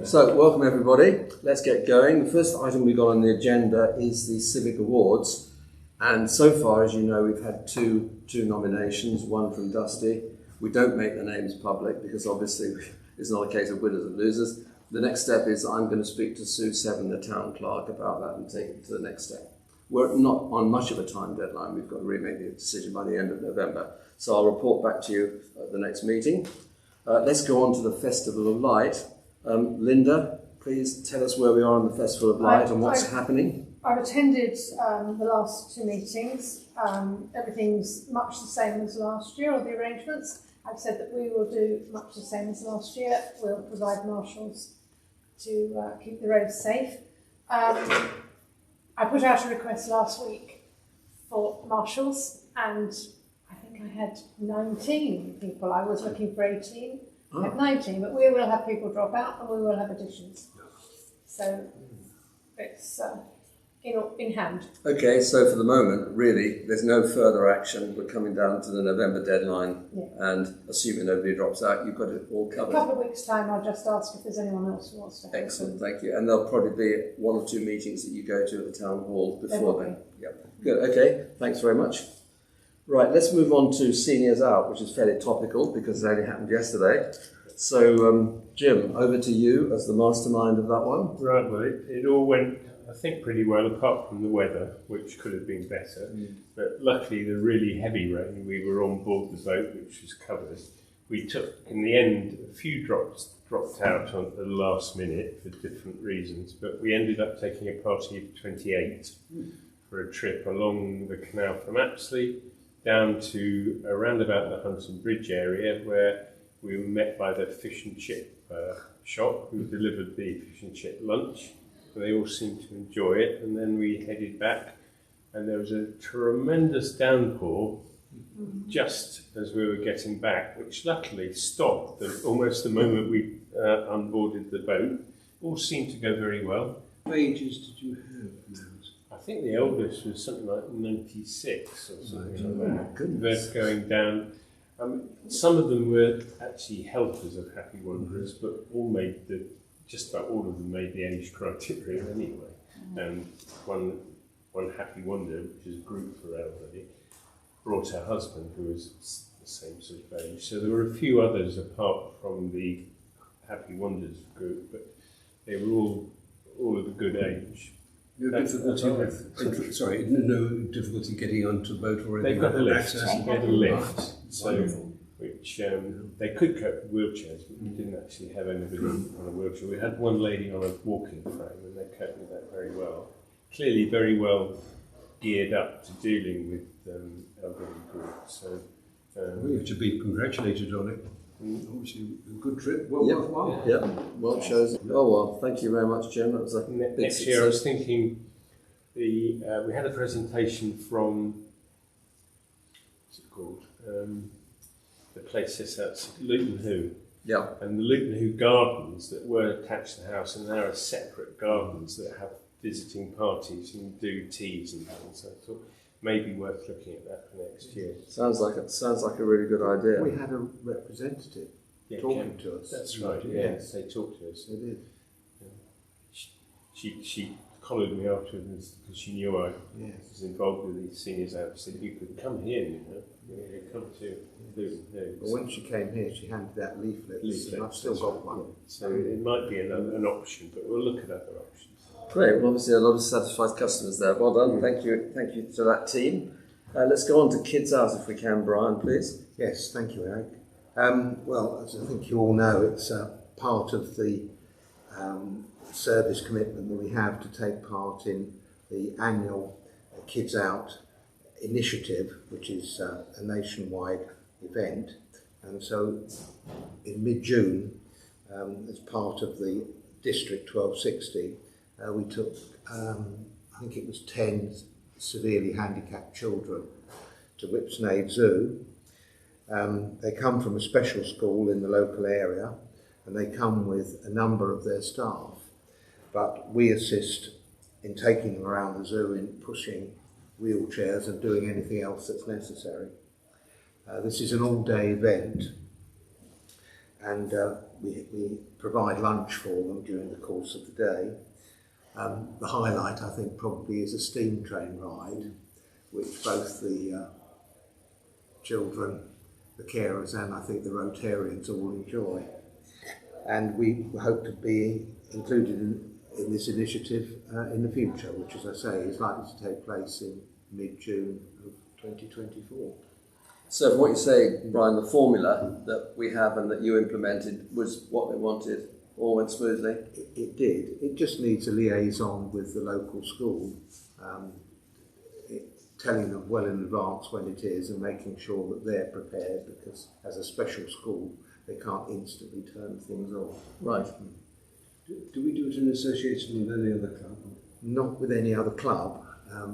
So, welcome everybody. Let's get going. The first item we got on the agenda is the Civic Awards. And so far, as you know, we've had two nominations, one from Dusty. We don't make the names public because obviously it's not a case of winners and losers. The next step is I'm going to speak to Sue Seven, the town clerk, about that and take it to the next step. We're not on much of a time deadline. We've got to remake the decision by the end of November. So I'll report back to you at the next meeting. Let's go on to the Festival of Light. Linda, please tell us where we are on the Festival of Light and what's happening. I've attended the last two meetings. Everything's much the same as last year, or the arrangements. I've said that we will do much the same as last year. We'll provide marshals to keep the roads safe. I put out a request last week for marshals, and I think I had 19 people. I was looking for 18. I had 19, but we will have people drop out and we will have additions. So it's in hand. Okay, so for the moment, really, there's no further action. We're coming down to the November deadline, and assuming nobody drops out, you've got it all covered. In a couple of weeks' time, I'll just ask if there's anyone else who wants to. Excellent, thank you. And there'll probably be one or two meetings that you go to at the town hall before then. Yep. Good. Okay. Thanks very much. Right. Let's move on to Seniors Out, which is fairly topical because it only happened yesterday. So, Jim, over to you as the mastermind of that one. Right. Well, it all went, I think, pretty well, apart from the weather, which could have been better. But luckily, the really heavy rain, we were on board the boat, which was covered. We took, in the end, a few dropped out at the last minute for different reasons, but we ended up taking a party of 28 for a trip along the canal from Apsley down to around about the Hunton Bridge area, where we were met by the fish and chip shop who delivered the fish and chip lunch. They all seemed to enjoy it, and then we headed back, and there was a tremendous downpour just as we were getting back, which luckily stopped almost the moment we unboarded the boat. All seemed to go very well. What ages did you have? I think the eldest was something like 96 or something like that. They're going down. Some of them were actually helpers of Happy Wanderers, but just about all of them made the age criteria anyway. And one Happy Wanderer, which is a group for elderly, brought her husband, who was the same sort of age. So there were a few others apart from the Happy Wanderers group, but they were all of a good age. No difficulty getting onto a boat or anything. They've got a lift. Access. They had a lift. So, Wonderful. which they could cope with wheelchairs, but we didn't actually have anybody on a wheelchair. We had one lady on a walking frame, and they coped with that very well. Clearly, very well geared up to dealing with elderly groups. So, we have to be congratulated on it. Obviously, a good trip. Well worthwhile. Yeah. Well chosen. Oh well, thank you very much, Jim. That was a big next success. year, I was thinking we had a presentation from what's it called? The place is at Luton Hoo. Yeah. And the Luton Hoo gardens that were attached to the house, and there are separate gardens that have visiting parties and do teas and things. So I thought maybe worth looking at that for next year. Sounds like a really good idea. We had a representative talking to us. That's right. Yes, they talked to us. They did. She collared me afterwards because she knew I was involved with these Seniors Out. She said, "You could come here, you know. You could come to Luton Hoo." But when she came here, she handed out leaflets, and I've still got one. So it might be an option, but we'll look at other options. Great. Well, obviously a lot of satisfied customers there. Well done. Thank you to that team. Let's go on to Kids Out if we can, Brian, please. Yes, thank you, Eric. Well, as I think you all know, it's part of the service commitment that we have to take part in the annual Kids Out initiative, which is a nationwide event. And so in mid-June, as part of the District 1260, we took, I think it was 10 severely handicapped children to Whipsnade Zoo. They come from a special school in the local area, and they come with a number of their staff. But we assist in taking them around the zoo, in pushing wheelchairs and doing anything else that's necessary. This is an all-day event, and we provide lunch for them during the course of the day. The highlight, I think, probably is a steam train ride, which both the children, the carers, and I think the Rotarians all enjoy. And we hope to be included in this initiative in the future, which, as I say, is likely to take place in mid-June of 2024. So from what you say, Brian, the formula that we have and that you implemented was what they wanted, all went smoothly? It did. It just needs a liaison with the local school, telling them well in advance when it is and making sure that they're prepared, because as a special school they can't instantly turn things off. Right. Do we do it in association with any other club? Not with any other club.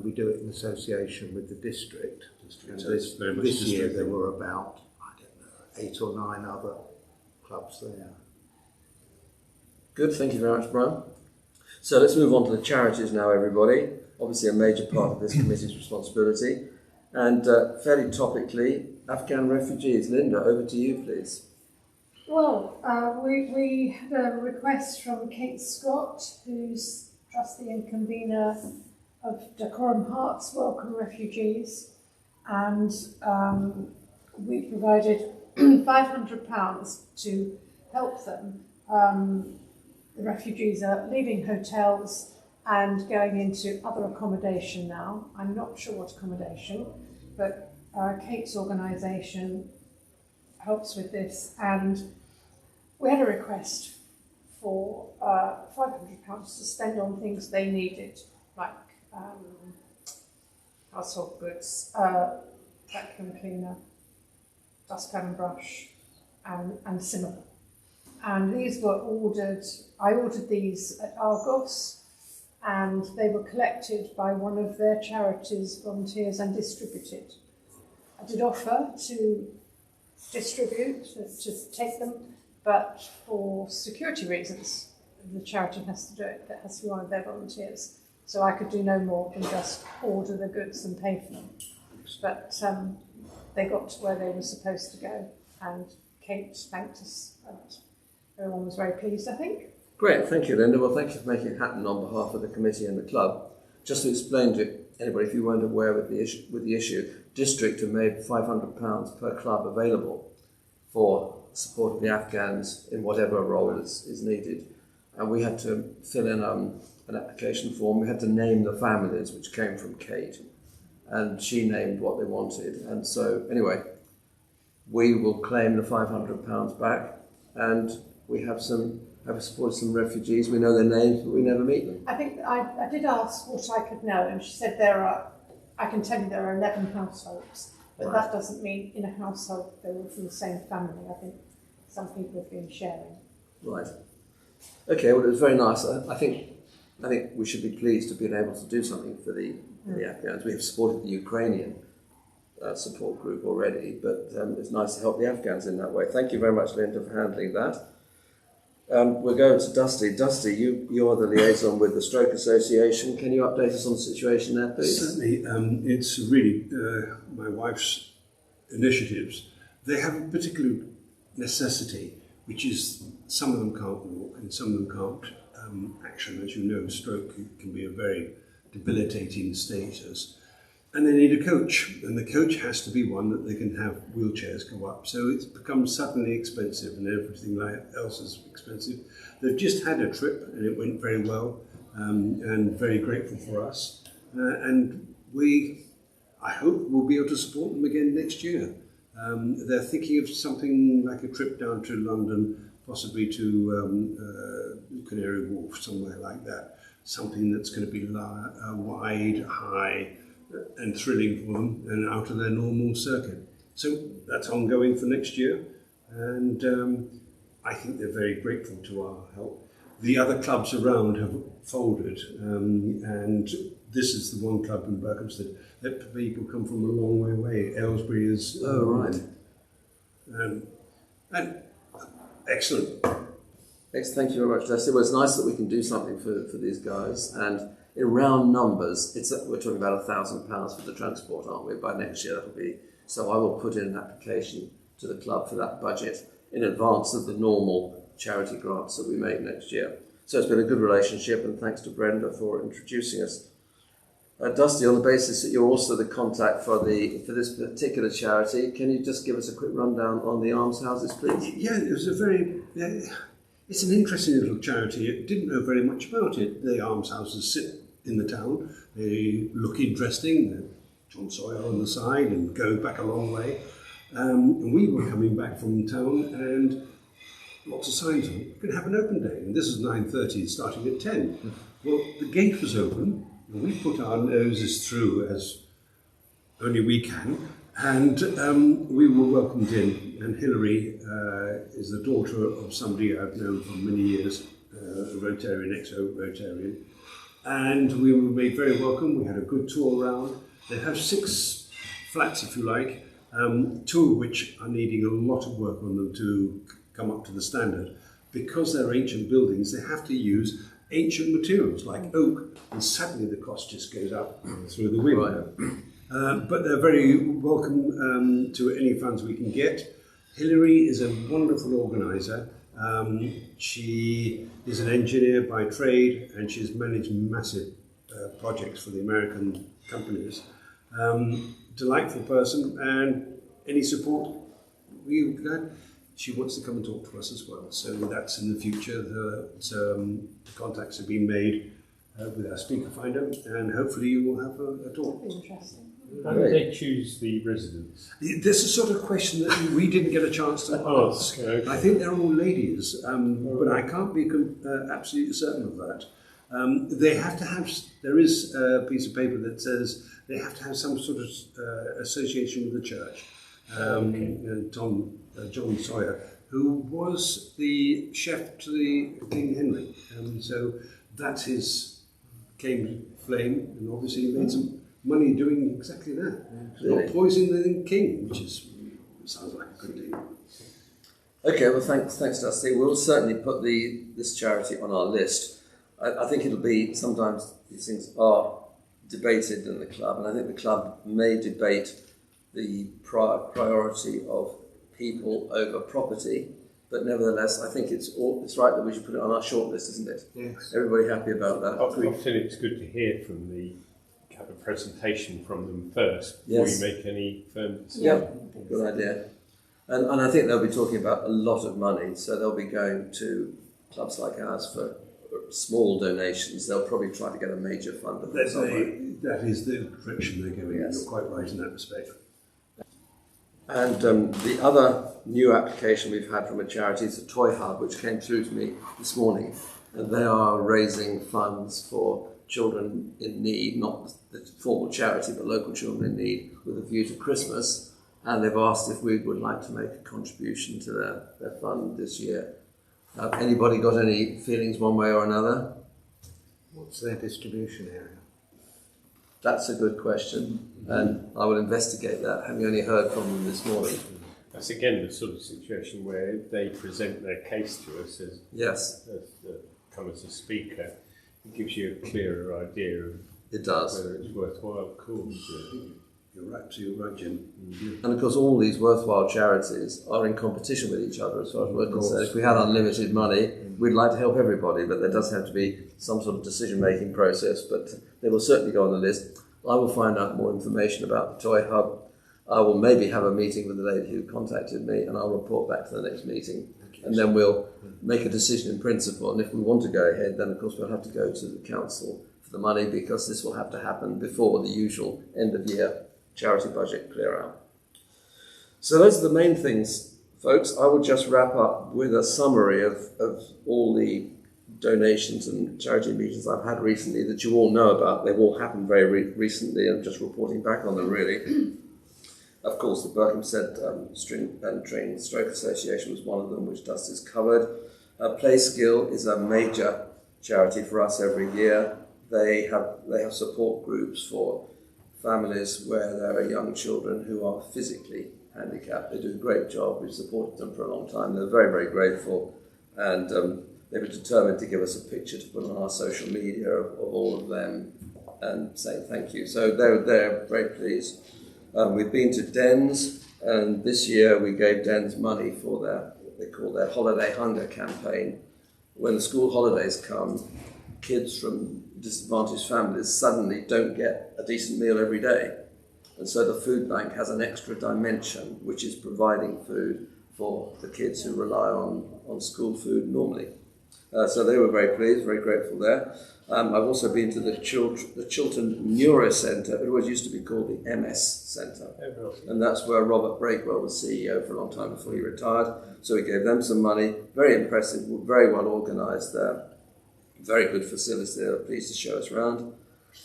We do it in association with the district. And So it's very much this year district. there were about, I don't know, 8 or 9 other clubs there. Good, thank you very much, Brian. So let's move on to the charities now, everybody. Obviously a major part of this committee's responsibility. And fairly topically, Afghan refugees. Linda, over to you, please. Well, we had a request from Kate Scott, who's trustee and convener of Dacorum Hearts Welcome Refugees, and we provided £500 to help them. The refugees are leaving hotels and going into other accommodation now. I'm not sure what accommodation, but Kate's organisation helps with this, and we had a request for £500 to spend on things they needed, like household goods, vacuum cleaner, dustpan and brush, and similar. And these were ordered, I ordered these at Argos, and they were collected by one of their charities, volunteers, and distributed. I did offer to distribute, to take them, but for security reasons, the charity has to do it. That has to be one of their volunteers. So I could do no more than just order the goods and pay for them. But they got to where they were supposed to go, and Kate thanked us, and everyone was very pleased, I think. Great, thank you, Linda. Well, thank you for making it happen on behalf of the committee and the club. Just to explain to anybody, if you weren't aware with the issue, District have made £500 per club available for support of the Afghans in whatever role is needed. And we had to fill in an application form. We had to name the families, which came from Kate, and she named what they wanted. And so, anyway, we will claim the £500 back, and we have supported some refugees. We know their names, but we never meet them. I think I did ask what I could know, and she said I can tell you there are 11 households, but Right. that doesn't mean in a household they're all from the same family. I think some people have been sharing. Right. Okay, well, it was very nice. I think we should be pleased to be able to do something for the Afghans. We have supported the Ukrainian support group already, but it's nice to help the Afghans in that way. Thank you very much, Linda, for handling that. We'll go to Dusty. Dusty, you're the liaison with the Stroke Association. Can you update us on the situation there, please? Certainly. It's really my wife's initiatives. They have a particular necessity, which is some of them can't walk and some of them can't action. As you know, stroke can be a very debilitating status. And they need a coach, and the coach has to be one that they can have wheelchairs go up. So it's become suddenly expensive, and everything else is expensive. They've just had a trip, and it went very well, and very grateful for us. And I hope we'll be able to support them again next year. They're thinking of something like a trip down to London, possibly to Canary Wharf, somewhere like that. Something that's going to be wide, high, and thrilling for them, and out of their normal circuit. So that's ongoing for next year, and I think they're very grateful to our help. The other clubs around have folded, and this is the one club in Berkhamsted that people come from a long way away. Aylesbury is... Oh, right. And excellent. Thank you very much, Dusty. Well, it's nice that we can do something for these guys, and in round numbers, we're talking about £1,000 for the transport, aren't we? By next year, that'll be. So I will put in an application to the club for that budget. in advance of the normal charity grants that we make next year. So it's been a good relationship, and thanks to Brenda for introducing us. Dusty, on the basis that you're also the contact for this particular charity, can you just give us a quick rundown on the almshouses, please? Yeah, it was it's an interesting little charity. I didn't know very much about it. The almshouses sit in the town. They look interesting. John Sawyer on the side and go back a long way. And we were coming back from town and lots of signs on. You can have an open day. And this is 9:30, starting at 10. Well, the gate was open. And we put our noses through as only we can. And we were welcomed in. And Hilary is the daughter of somebody I've known for many years, a Rotarian, ex-Rotarian. And we were made very welcome. We had a good tour around. They have 6 flats, if you like, 2 of which are needing a lot of work on them to come up to the standard. Because they're ancient buildings, they have to use ancient materials like oak, and suddenly the cost just goes up through the window. But they're very welcome to any funds we can get. Hilary is a wonderful organiser. She is an engineer by trade, and she's managed massive projects for the American companies. Delightful person, and any support we would get. She wants to come and talk to us as well. So that's in the future. The contacts have been made with our speaker finder, and hopefully you will have a talk. Interesting. How do they choose the residents? This is sort of question that we didn't get a chance to ask. Okay. I think they're all ladies, but I can't be absolutely certain of that. They have to have, there is a piece of paper that says they have to have some sort of association with the church. And John Sawyer, who was the chef to the King Henry. So that's his claim to flame, and obviously he made some money doing exactly that. Not poisoning the king, which sounds like a good deal. Okay, well, thanks, Dusty. We'll certainly put this charity on our list. I think it'll be, sometimes these things are debated in the club, and I think the club may debate the priority of people over property, but nevertheless, I think it's right that we should put it on our shortlist, isn't it? Yes. Everybody happy about that? Often it's good to hear from have a presentation from them first before you make any firm decisions. Yeah, good idea. And I think they'll be talking about a lot of money, so they'll be going to clubs like ours for small donations. They'll probably try to get a major fund of it. That is the direction they're going. Yes. You're quite right in that respect. And the other new application we've had from a charity is the Toy Hub, which came through to me this morning. And they are raising funds for children in need, not the formal charity, but local children in need, with a view to Christmas. And they've asked if we would like to make a contribution to their fund this year. Anybody got any feelings one way or another? What's their distribution area? That's a good question, and I will investigate that, having only heard from them this morning. That's again the sort of situation where they present their case to us as come as a speaker. It gives you a clearer idea of whether it's worthwhile cause. You're absolutely right, Jim. And of course, all these worthwhile charities are in competition with each other as far as we're concerned. If we had unlimited money, we'd like to help everybody, but there does have to be some sort of decision-making process, but they will certainly go on the list. I will find out more information about the Toy Hub. I will maybe have a meeting with the lady who contacted me, and I'll report back to the next meeting. And then we'll make a decision in principle, and if we want to go ahead, then of course we'll have to go to the council for the money, because this will have to happen before the usual end-of-year charity budget clear out. So those are the main things, folks. I will just wrap up with a summary of all the donations and charity meetings I've had recently that you all know about. They've all happened very recently. I'm just reporting back on them, really. Of course, the Berkhamsted String and Train Stroke Association was one of them, which Dusty's covered. Play Skill is a major charity for us every year. They have support groups for families where there are young children who are physically handicapped. They do a great job. We've supported them for a long time. They're very, very grateful, and they were determined to give us a picture to put on our social media of all of them and say thank you. So they're very pleased. We've been to Dens, and this year we gave Dens money for their they call their holiday hunger campaign. When the school holidays come, kids from disadvantaged families suddenly don't get a decent meal every day. And so the food bank has an extra dimension, which is providing food for the kids who rely on school food normally. So they were very pleased, very grateful there. I've also been to the Chiltern Neuro Centre. It always used to be called the MS Centre. And that's where Robert Breakwell was CEO for a long time before he retired. So he gave them some money. Very impressive, very well organised there. Very good facility. They were pleased to show us around.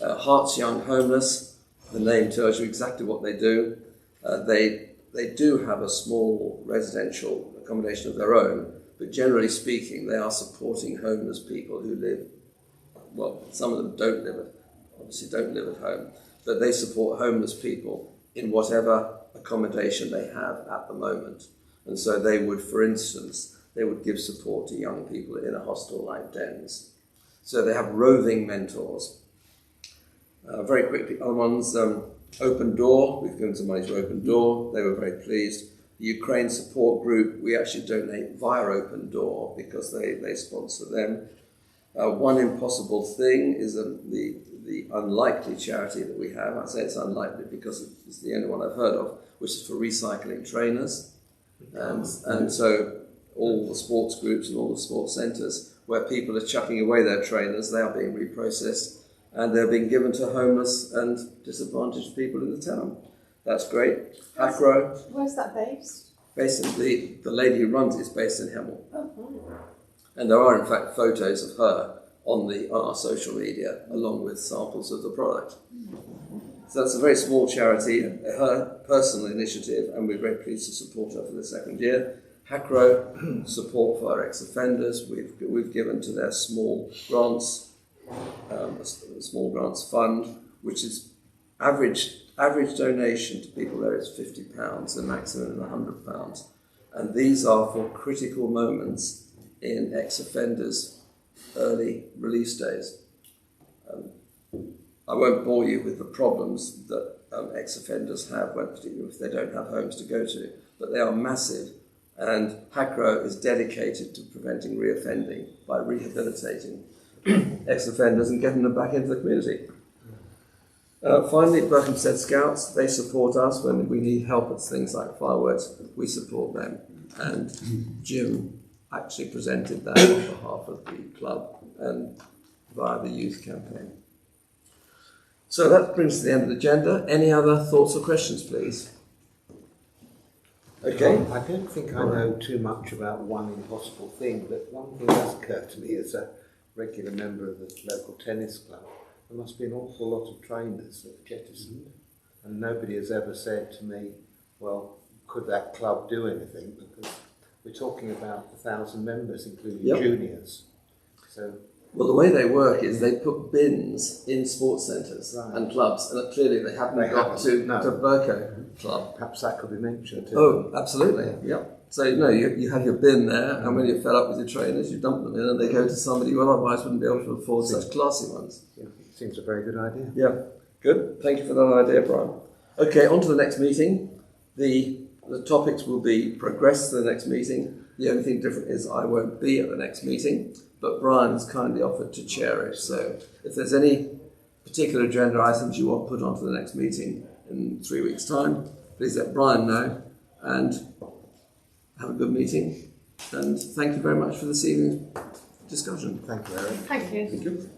Hearts Young Homeless. The name tells you exactly what they do. They do have a small residential accommodation of their own, but generally speaking, they are supporting homeless people who live, well, some of them obviously don't live at home, but they support homeless people in whatever accommodation they have at the moment. And so they would, for instance, they would give support to young people in a hostel like Dens. So they have roving mentors. Very quickly, other ones, Open Door, we've given some money to Open Door, they were very pleased. The Ukraine Support Group, we actually donate via Open Door because they sponsor them. One Impossible Thing is the unlikely charity that we have. I say it's unlikely because it's the only one I've heard of, which is for recycling trainers. And so all the sports groups and all the sports centres where people are chucking away their trainers, they are being reprocessed and they're being given to homeless and disadvantaged people in the town. That's great. Hackrow. Where's that based? Basically, the lady who runs it is based in Hemel. Oh, And there are, in fact, photos of her on our social media, along with samples of the product. So that's a very small charity, her personal initiative, and we're very pleased to support her for the second year. Hackrow, support for our ex-offenders. We've given to their small grants, a small grants fund, which is average donation to people there is £50, the maximum is £100. And these are for critical moments in ex-offenders' early release days. I won't bore you with the problems that ex-offenders have, particularly if they don't have homes to go to, but they are massive. And Hackrow is dedicated to preventing reoffending by rehabilitating ex-offenders and getting them back into the community. Finally, Berkhamsted Scouts, they support us when we need help with things like fireworks. We support them. And Jim actually presented that on behalf of the club and via the youth campaign. So that brings us to the end of the agenda. Any other thoughts or questions, please? Okay. I don't think I know too much about One Impossible Thing, but one thing does occur to me as a regular member of the local tennis club. There must be an awful lot of trainers that are jettisoned, and nobody has ever said to me, well, could that club do anything? Because we're talking about 1,000 members, including juniors. So, well, the way they work is they put bins in sports centres and clubs, and clearly they haven't got to Burko Club. Perhaps that could be mentioned too. Oh, absolutely, yeah. So, you have your bin there, and when you're fed up with your trainers, you dump them in, and they go to somebody who otherwise wouldn't be able to afford such classy ones. Yeah, it seems a very good idea. Yeah, good. Thank you for that idea, Brian. Okay, on to the next meeting. The topics will be progressed to the next meeting. The only thing different is I won't be at the next meeting, but Brian has kindly offered to chair it. So if there's any particular agenda items you want put onto the next meeting in 3 weeks' time, please let Brian know, and have a good meeting. And thank you very much for this evening's discussion. Thank you, Eric. thank you. Thank you.